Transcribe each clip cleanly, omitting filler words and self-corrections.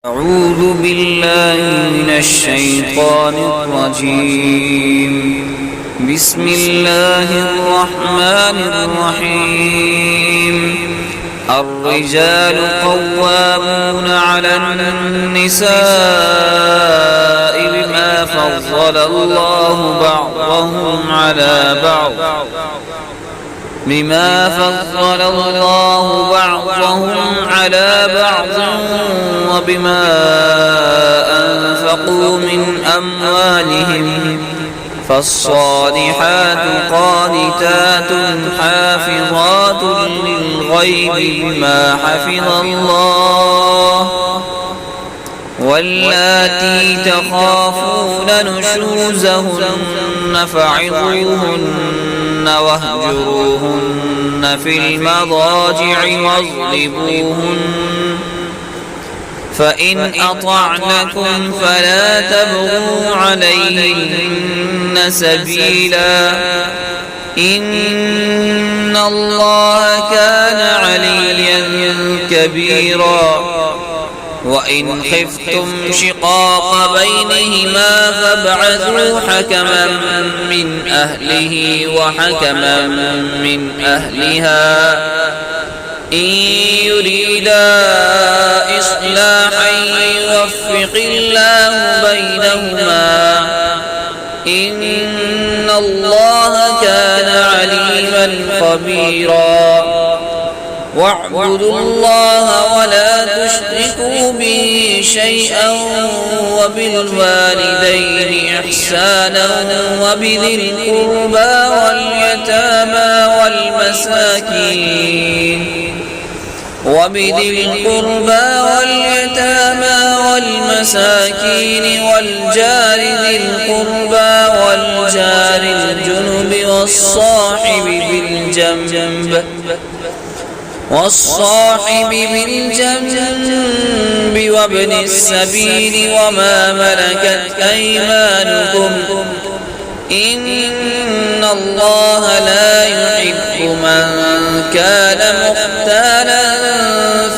أعوذ بالله من الشيطان الرجيم. بسم الله الرحمن الرحيم. الرجال قوامون على النساء بما فضل الله بعضهم على بعض وبما أنفقوا من أموالهم. فالصالحات قانتات حافظات للغيب بما حفظ الله. واللاتي تخافون نشوزهن فعظوهن واهجروهن في المضاجع واضربوهن. فإن أطعنكم فلا تبغوا عليهن سبيلا إن الله كان عليا كبيرا. وإن خفتم شقاق بينهما فابعثوا حكما من أهله وحكما من أهلها إن يريدا إصلاحا يوفق الله بينهما إن الله كان عليما خبيرا. واعبدوا الله ولا تشركوا به شيئا وبالوالدين إحسانا وبذي القربى واليتامى والمساكين والجار ذي القربى والجار الجنب والصاحب بالجنب وابن السبيل وما ملكت أيمانكم إن الله لا يحب من كان مختالا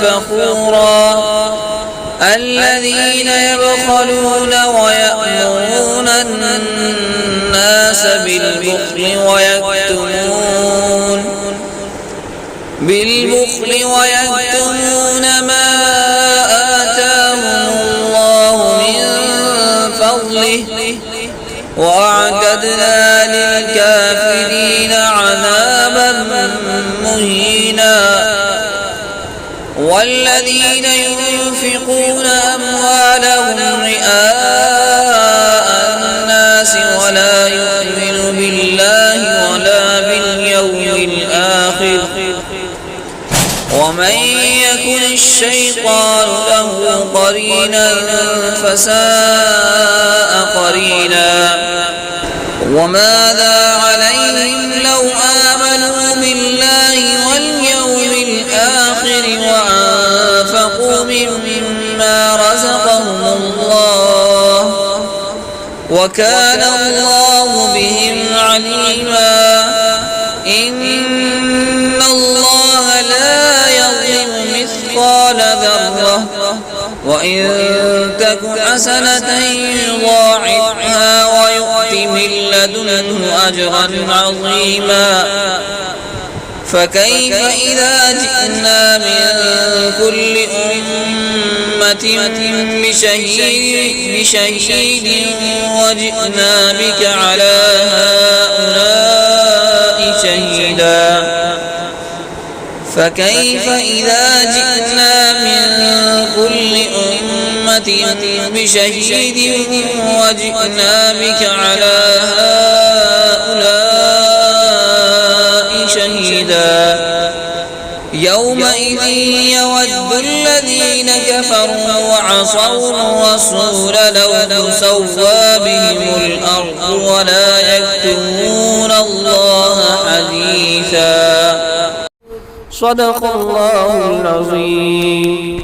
فخورا. الذين يبخلون ويأمرون الناس بالبخل ويكتمون ما آتاهم الله من فضله وأعتدنا للكافرين عذابا مهينا. والذين ينفقون أموالهم رئاء الناس ولا يؤمنون بالله ولا باليوم الآخر ومن يكن الشيطان له قرينا فساء قرينا. وماذا عليهم لو آمنوا بالله واليوم الآخر وأنفقوا مما رزقهم الله وكان الله بهم عليما. إن الله لا يظلم مثقال ذرة وإن تك حسنة يضاعفها ويؤت من لدنه أجرا عظيما. فكيف إذا جئنا من كل أمة بشهيد وجئنا بك على هؤلاء شهيدا. فكيف إذا جئنا من كل أمة بشهيد وجئنا بك على هؤلاء شهيدا. يومئذ يود الذين كفروا وعصوا الرسول لو تسوى بهم الأرض ولا يكتمون الله حديثا. صدق الله العظيم.